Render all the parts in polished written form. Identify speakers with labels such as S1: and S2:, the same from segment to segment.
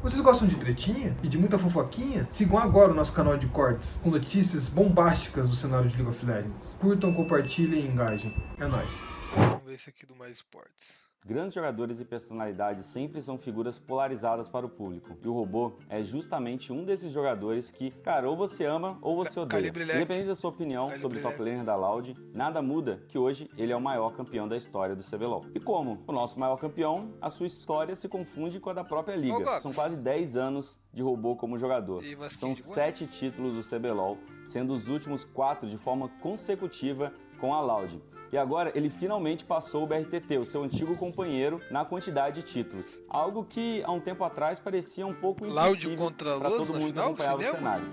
S1: Vocês gostam de tretinha e de muita fofoquinha? Sigam agora o nosso canal de cortes, com notícias bombásticas do cenário de League of Legends. Curtam, compartilhem e engajem. É nóis.
S2: Vamos ver esse aqui do Mais Esportes.
S3: Grandes jogadores e personalidades sempre são figuras polarizadas para o público. E o Robô é justamente um desses jogadores que, cara, ou você ama ou você odeia. Independente da sua opinião sobre o top laner da Loud, nada muda que hoje ele é o maior campeão da história do CBLOL. E como o nosso maior campeão, a sua história se confunde com a da própria liga. São quase 10 anos de Robô como jogador. São 7 títulos do CBLOL, sendo os últimos 4 de forma consecutiva com a Loud. E agora ele finalmente passou o BRTT, o seu antigo companheiro, na quantidade de títulos. Algo que há um tempo atrás parecia um pouco impossível para todo mundo que acompanhava o cenário.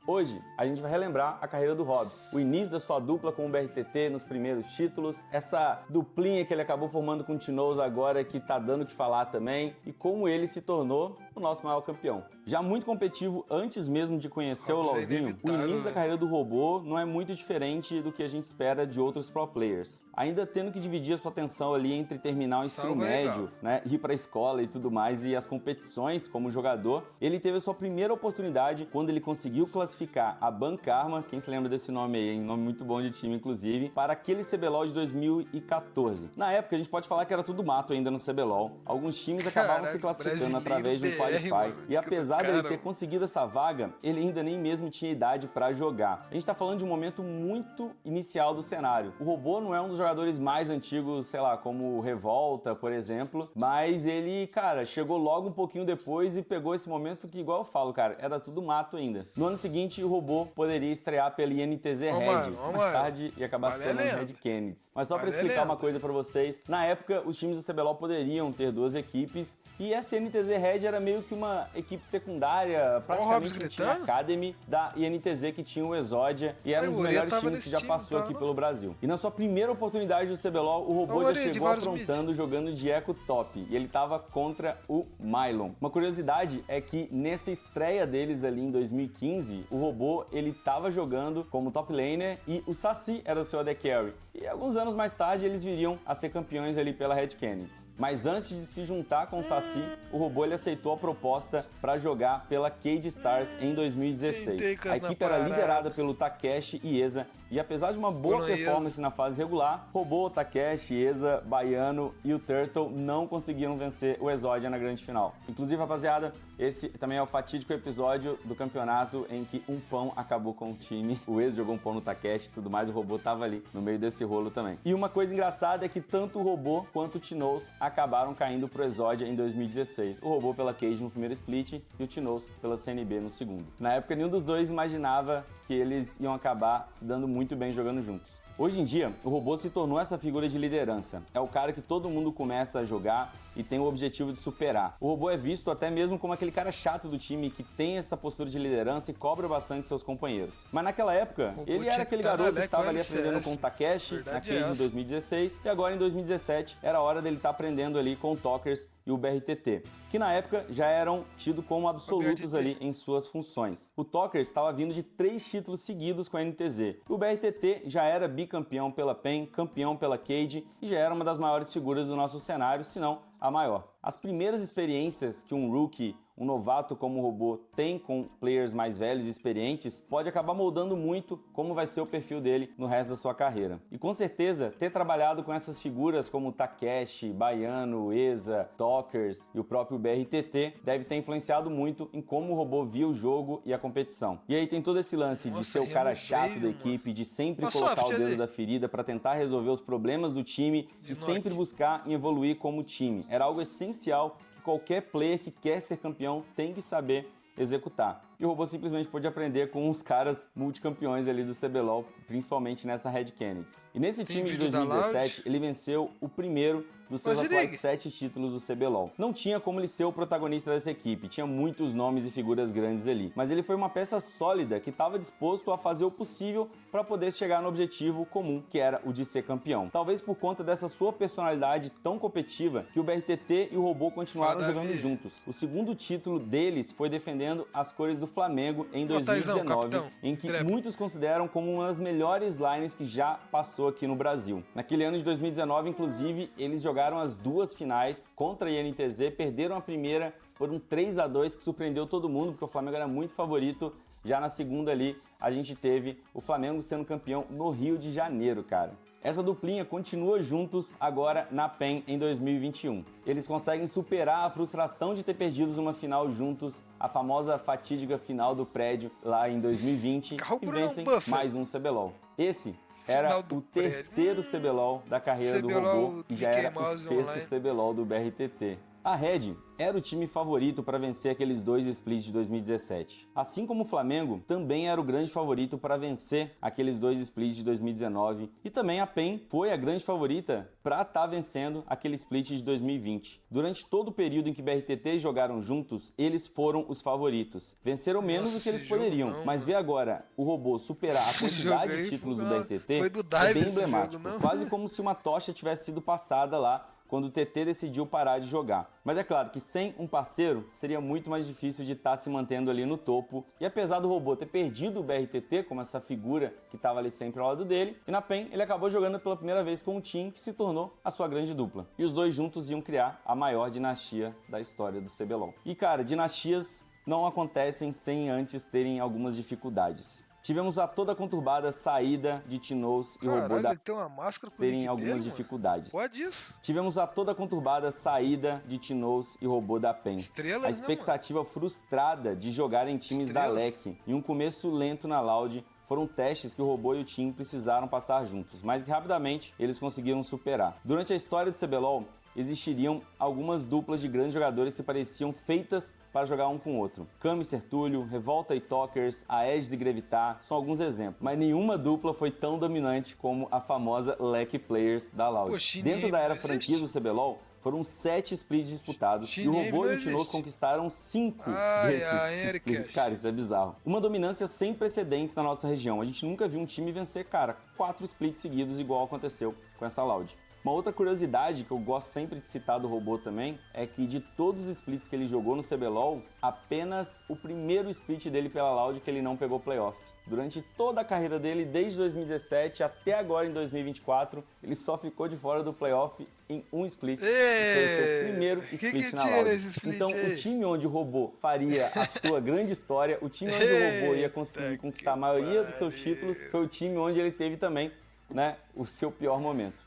S3: Hoje, a gente vai relembrar a carreira do Hobbs, o início da sua dupla com o BRTT nos primeiros títulos, essa duplinha que ele acabou formando com o Tinoz agora que tá dando o que falar também, e como ele se tornou o nosso maior campeão. Já muito competitivo antes mesmo de conhecer o LoLzinho, o início da carreira do Robô não é muito diferente do que a gente espera de outros pro players. Ainda tendo que dividir a sua atenção ali entre terminar o ensino médio, né, ir pra escola e tudo mais, e as competições como jogador, ele teve a sua primeira oportunidade quando ele conseguiu classificar a Ban Karma, quem se lembra desse nome aí, hein? Nome muito bom de time, inclusive, para aquele CBLOL de 2014. Na época, a gente pode falar que era tudo mato ainda no CBLOL. Alguns times acabavam se classificando através de um Qualify. E apesar dele ter conseguido essa vaga, ele ainda nem mesmo tinha idade para jogar. A gente tá falando de um momento muito inicial do cenário. O Robô não é um dos jogadores mais antigos, sei lá, como o Revolta, por exemplo, mas ele, cara, chegou logo um pouquinho depois e pegou esse momento que, igual eu falo, cara, era tudo mato ainda. No ano seguinte, o Robô poderia estrear pela INTZ Red, mais tarde e acabar se tornando Red Kennedy. Mas só para explicar uma coisa para vocês, na época os times do CBLOL poderiam ter 2 equipes e essa INTZ Red era meio que uma equipe secundária, praticamente um time Academy da INTZ que tinha o Exodia e era um dos melhores times que já passou aqui pelo Brasil. E na sua primeira oportunidade do CBLOL, o Robô já chegou aprontando jogando de Echo Top e ele estava contra o Mylon. Uma curiosidade é que nessa estreia deles ali em 2015, o Robô, ele tava jogando como top laner e o Saci era o seu AD Carry. E alguns anos mais tarde eles viriam a ser campeões ali pela Red Kennedy. Mas antes de se juntar com o Saci, o Robô ele aceitou a proposta para jogar pela Cade Stars em 2016. A equipe era liderada pelo Takeshi e Eza e apesar de uma boa performance na fase regular, Robô, Takeshi, Eza, Baiano e o Turtle não conseguiram vencer o Exodia na grande final. Inclusive, rapaziada, esse também é o fatídico episódio do campeonato em que um pão acabou com o time. O Eza jogou um pão no Takeshi e tudo mais, o Robô tava ali no meio desse rolo também. E uma coisa engraçada é que tanto o Robô quanto o Tinoz acabaram caindo pro Exodia em 2016. O Robô pela Cage no primeiro split e o Tinoz pela CNB no segundo. Na época, nenhum dos dois imaginava que eles iam acabar se dando muito bem jogando juntos. Hoje em dia, o Robô se tornou essa figura de liderança. É o cara que todo mundo começa a jogar e tem o objetivo de superar. O Robô é visto até mesmo como aquele cara chato do time que tem essa postura de liderança e cobra bastante seus companheiros. Mas naquela época, ele era aquele garoto que estava ali aprendendo com o Takeshi, naquele em 2016, e agora em 2017 era a hora dele estar aprendendo ali com o Talkers e o BRTT, que na época já eram tidos como absolutos ali em suas funções. O Talkers estava vindo de 3 títulos seguidos com a NTZ. O BRTT já era bicampeão pela PEN, campeão pela Cade e já era uma das maiores figuras do nosso cenário, se não a maior. As primeiras experiências que um rookie, um novato como o Robô tem com players mais velhos e experientes pode acabar moldando muito como vai ser o perfil dele no resto da sua carreira. E com certeza, ter trabalhado com essas figuras como Takeshi, Baiano, Eza, Talkers e o próprio BRTT deve ter influenciado muito em como o Robô via o jogo e a competição. E aí tem todo esse lance de ser o cara chato da equipe, de sempre colocar o dedo da ferida para tentar resolver os problemas do time e sempre buscar em evoluir como time. Era algo essencial que qualquer player que quer ser campeão tem que saber executar. E o Robô simplesmente pôde aprender com os caras multicampeões ali do CBLOL, principalmente nessa Red Kennedy. E nesse time de 2017, ele venceu o primeiro dos seus atuais 7 títulos do CBLOL. Não tinha como ele ser o protagonista dessa equipe, tinha muitos nomes e figuras grandes ali, mas ele foi uma peça sólida que estava disposto a fazer o possível para poder chegar no objetivo comum, que era o de ser campeão. Talvez por conta dessa sua personalidade tão competitiva que o BRTT e o Robô continuaram jogando juntos. O segundo título deles foi defendendo as cores do Flamengo em
S2: Taizão,
S3: 2019,
S2: capitão,
S3: em que
S2: trap.
S3: muitos consideram como uma das melhores lines que já passou aqui no Brasil. Naquele ano de 2019, inclusive, eles jogaram as duas finais contra a INTZ, perderam a primeira por um 3-2 que surpreendeu todo mundo, porque o Flamengo era muito favorito. Já na segunda ali, a gente teve o Flamengo sendo campeão no Rio de Janeiro, cara. Essa duplinha continua juntos agora na PEN em 2021. Eles conseguem superar a frustração de ter perdido uma final juntos, a famosa fatídica final do prédio lá em 2020,
S2: Carro
S3: e
S2: Brunão
S3: vencem
S2: Buffer.
S3: mais um CBLOL. Esse era
S2: Final do
S3: o terceiro CBLOL da carreira do
S2: CBLOL
S3: robô e já
S2: Mickey
S3: era o
S2: Mouse
S3: sexto
S2: Online.
S3: CBLOL do BRTT. A Red era o time favorito para vencer aqueles dois splits de 2017. Assim como o Flamengo, também era o grande favorito para vencer aqueles dois splits de 2019. E também a PEN foi a grande favorita para estar vencendo aquele split de 2020. Durante todo o período em que BRTT jogaram juntos, eles foram os favoritos. Venceram menos
S2: Nossa,
S3: do que eles
S2: esse jogo
S3: poderiam,
S2: não,
S3: mas
S2: mano.
S3: ver agora o robô superar a
S2: Esse
S3: quantidade
S2: jogo
S3: de
S2: aí
S3: títulos do
S2: foi
S3: BRTT
S2: foi do
S3: é
S2: Dive
S3: bem
S2: esse
S3: emblemático.
S2: jogo, não?
S3: Quase como se uma tocha tivesse sido passada lá quando o TT decidiu parar de jogar. Mas é claro que sem um parceiro seria muito mais difícil de estar se mantendo ali no topo. E apesar do robô ter perdido o BRTT como essa figura que estava ali sempre ao lado dele, e na PEN ele acabou jogando pela primeira vez com um time que se tornou a sua grande dupla. E os dois juntos iam criar a maior dinastia da história do CBLOL. E cara, dinastias não acontecem sem antes terem algumas dificuldades. Tivemos a toda conturbada saída de Tinoz e robô
S2: Caralho,
S3: da
S2: ele tem uma máscara com o
S3: terem
S2: nick
S3: algumas
S2: dele, mano.
S3: dificuldades.
S2: Pode isso?
S3: Tivemos a toda conturbada saída de Tinoz e robô da PEN.
S2: Estrelas,
S3: A
S2: né,
S3: expectativa frustrada de jogar em times da
S2: Estrelas.
S3: LEC e um começo lento na Loud foram testes que o robô e o time precisaram passar juntos, mas que rapidamente eles conseguiram superar. Durante a história do CBLOL, existiriam algumas duplas de grandes jogadores que pareciam feitas para jogar um com o outro. Kami e Sertúlio, Revolta e Talkers, Aegis e Grevitar são alguns exemplos, mas nenhuma dupla foi tão dominante como a famosa LEC Players da Loud.
S2: Pô, Shinib
S3: Dentro da era
S2: não
S3: franquia do
S2: existe?
S3: CBLOL, foram 7 splits disputados e o
S2: Shinib
S3: robô
S2: não
S3: e o Tinoz
S2: existe.
S3: conquistaram 5
S2: Ai,
S3: desses
S2: ai,
S3: splits.
S2: Eric.
S3: Cara, isso é bizarro. Uma dominância sem precedentes na nossa região. A gente nunca viu um time vencer, cara, 4 splits seguidos igual aconteceu com essa Loud. Uma outra curiosidade que eu gosto sempre de citar do robô também é que de todos os splits que ele jogou no CBLOL, apenas o primeiro split dele pela Loud que ele não pegou playoff. Durante toda a carreira dele, desde 2017 até agora em 2024, ele só ficou de fora do playoff em um split. Foi o seu primeiro split na
S2: tira
S3: Loud.
S2: esse split
S3: Então,
S2: aí?
S3: o time onde o robô faria a sua grande história, o time onde o robô ia conseguir
S2: Eita
S3: conquistar a
S2: que
S3: maioria dos seus
S2: pariu.
S3: títulos, foi o time onde ele teve também, né, o seu pior momento.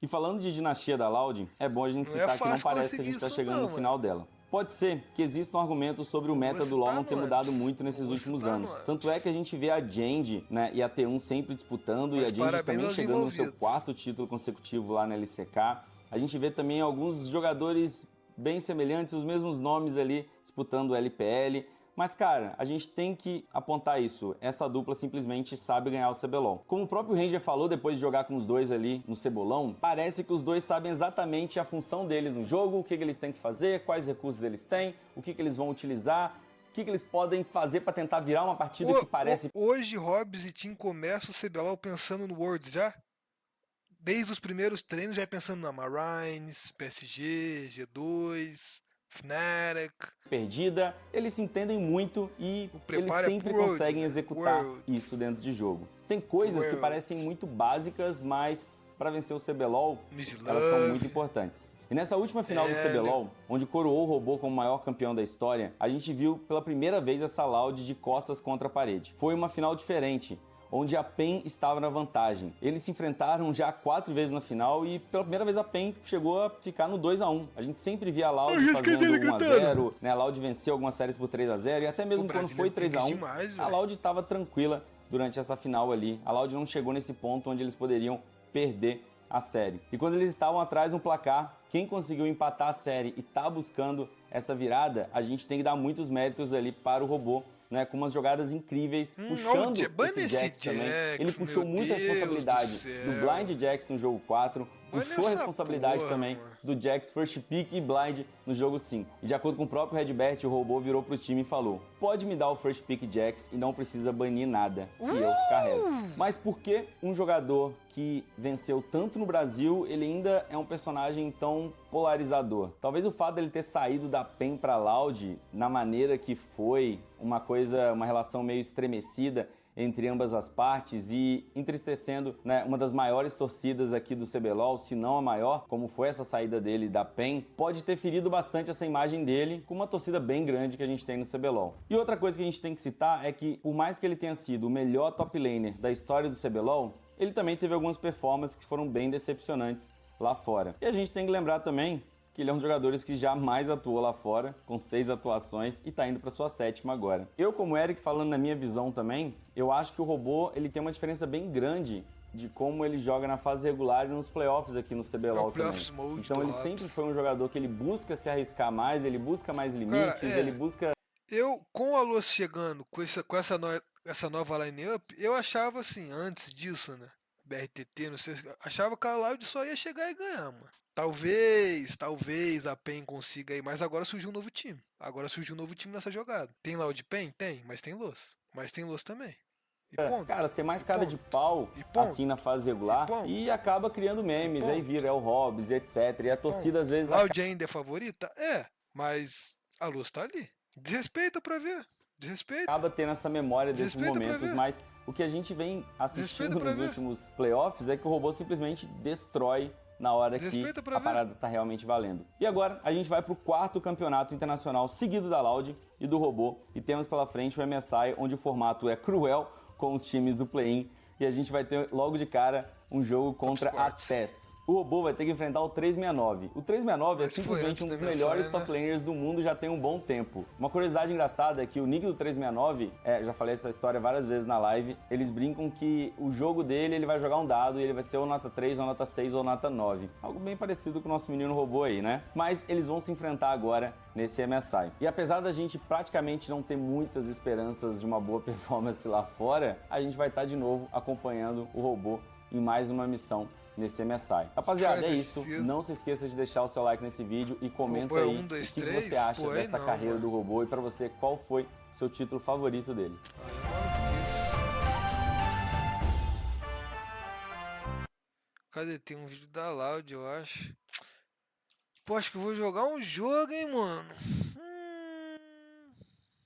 S3: E falando de dinastia da Loud, é bom a gente
S2: Não é
S3: citar que não
S2: fácil
S3: parece que a gente
S2: conseguir
S3: está
S2: isso
S3: chegando
S2: não,
S3: no final dela. Pode ser que exista um argumento sobre o
S2: Vou
S3: meta do
S2: citar
S3: LoL não ter
S2: no
S3: mudado
S2: antes.
S3: muito nesses
S2: Vou
S3: últimos
S2: citar
S3: anos.
S2: no antes.
S3: Tanto é que a gente vê a Jandy, né, e a T1 sempre disputando,
S2: Mas
S3: e a Jandy
S2: parabéns
S3: também
S2: aos
S3: chegando no seu
S2: envolvidos.
S3: 4º título consecutivo lá na LCK. A gente vê também alguns jogadores bem semelhantes, os mesmos nomes ali disputando o LPL. Mas, cara, a gente tem que apontar isso. Essa dupla simplesmente sabe ganhar o CBLOL. Como o próprio Ranger falou depois de jogar com os dois ali no Cebolão, parece que os dois sabem exatamente a função deles no jogo, o que eles têm que fazer, quais recursos eles têm, o que eles vão utilizar, o que eles podem fazer para tentar virar uma partida que parece...
S2: Hoje, Hobbs e Tim começam o CBLOL pensando no Worlds já? Desde os primeiros treinos já pensando na Marines, PSG, G2, Fnatic.
S3: perdida, eles se entendem muito e eles
S2: preparo é
S3: sempre
S2: pro Worlds,
S3: conseguem
S2: né?
S3: executar
S2: Worlds.
S3: isso dentro de jogo. Tem coisas que
S2: Worlds.
S3: parecem muito básicas, mas para vencer o CBLOL,
S2: Miss
S3: elas são
S2: Love.
S3: muito importantes. E nessa última final do CBLOL, onde coroou o robô como o maior campeão da história, a gente viu pela primeira vez essa Loud de costas contra a parede. Foi uma final diferente, onde a PEN estava na vantagem. Eles se enfrentaram já 4 vezes na final e pela primeira vez a PEN chegou a ficar no 2-1. A gente sempre via a Loud fazendo 1-0, né? A Loud venceu algumas séries por 3-0 e até mesmo
S2: O
S3: quando foi
S2: brasileiro tem
S3: 3-1,
S2: demais,
S3: a
S2: velho.
S3: Loud estava tranquila durante essa final ali. A Loud não chegou nesse ponto onde eles poderiam perder a série. E quando eles estavam atrás no placar, quem conseguiu empatar a série e tá buscando essa virada, a gente tem que dar muitos méritos ali para o robô, né, com umas jogadas incríveis, puxando
S2: bane
S3: esse
S2: esse
S3: Jax também.
S2: Jax,
S3: Ele puxou
S2: meu
S3: muita
S2: Deus
S3: responsabilidade
S2: do céu.
S3: do Blind Jax no jogo 4, puxou a
S2: nessa
S3: responsabilidade
S2: porra,
S3: também
S2: mano.
S3: do Jax first pick e blind no jogo 5. E de acordo com o próprio Redbert, o robô virou pro time e falou: pode me dar o first pick Jax e não precisa banir nada, que eu carrego. Mas por que um jogador que venceu tanto no Brasil, ele ainda é um personagem tão polarizador? Talvez o fato dele ter saído da PEN pra Loud na maneira que foi, uma relação meio estremecida entre ambas as partes e entristecendo, né, uma das maiores torcidas aqui do CBLOL, se não a maior, como foi essa saída dele da PEN, pode ter ferido bastante essa imagem dele com uma torcida bem grande que a gente tem no CBLOL. E outra coisa que a gente tem que citar é que, por mais que ele tenha sido o melhor top laner da história do CBLOL, ele também teve algumas performances que foram bem decepcionantes lá fora. E a gente tem que lembrar também que ele é um dos jogadores que jamais atuou lá fora, com 6 atuações, e tá indo pra sua 7ª agora. Eu, como Eric, falando na minha visão também, eu acho que o robô ele tem uma diferença bem grande de como ele joga na fase regular e nos playoffs aqui no CBLOL também. Então ele sempre foi um jogador que ele busca se arriscar mais, ele busca mais limites, ele busca...
S2: Eu, com a Luz chegando com essa nova line-up, eu achava assim, antes disso, né? BRTT, não sei, achava que a Loud só ia chegar e ganhar, mano. Talvez a PEN consiga aí, mas agora surgiu um novo time. Agora surgiu um novo time nessa jogada. Tem Loud PEN? Tem, mas tem Luz. Mas tem Luz também. E ponto.
S3: Cara, ser mais cara de pau, assim, na fase regular, e acaba criando memes, aí vira o Hobbs, etc. E a torcida às vezes...
S2: Loud ainda é favorita? É, mas a Luz tá ali. Desrespeita pra ver. Desrespeita.
S3: Acaba tendo essa memória desses momentos, mas o que a gente vem assistindo nos últimos playoffs é que o robô simplesmente destrói na hora que a parada tá realmente valendo. E agora a gente vai pro 4º campeonato internacional seguido da Loud e do robô, e temos pela frente o MSI, onde o formato é cruel com os times do play-in, e a gente vai ter logo de cara um jogo contra a TES. O robô vai ter que enfrentar o 369. O 369 é simplesmente um dos melhores top laners do mundo já tem um bom tempo. Uma curiosidade engraçada é que o nick do 369, já falei essa história várias vezes na live, eles brincam que o jogo dele, ele vai jogar um dado e ele vai ser ou nota 3, ou nota 6, ou nota 9. Algo bem parecido com o nosso menino robô aí, né? Mas eles vão se enfrentar agora nesse MSI. E apesar da gente praticamente não ter muitas esperanças de uma boa performance lá fora, a gente vai estar de novo acompanhando o robô em mais uma missão nesse MSI. Rapaziada, é isso. Não se esqueça de deixar o seu like nesse vídeo e comenta aí o que você acha dessa carreira do robô e pra você, qual foi seu título favorito dele.
S2: Cadê? Tem um vídeo da Loud, eu acho. Pô, acho que eu vou jogar um jogo, hein, mano.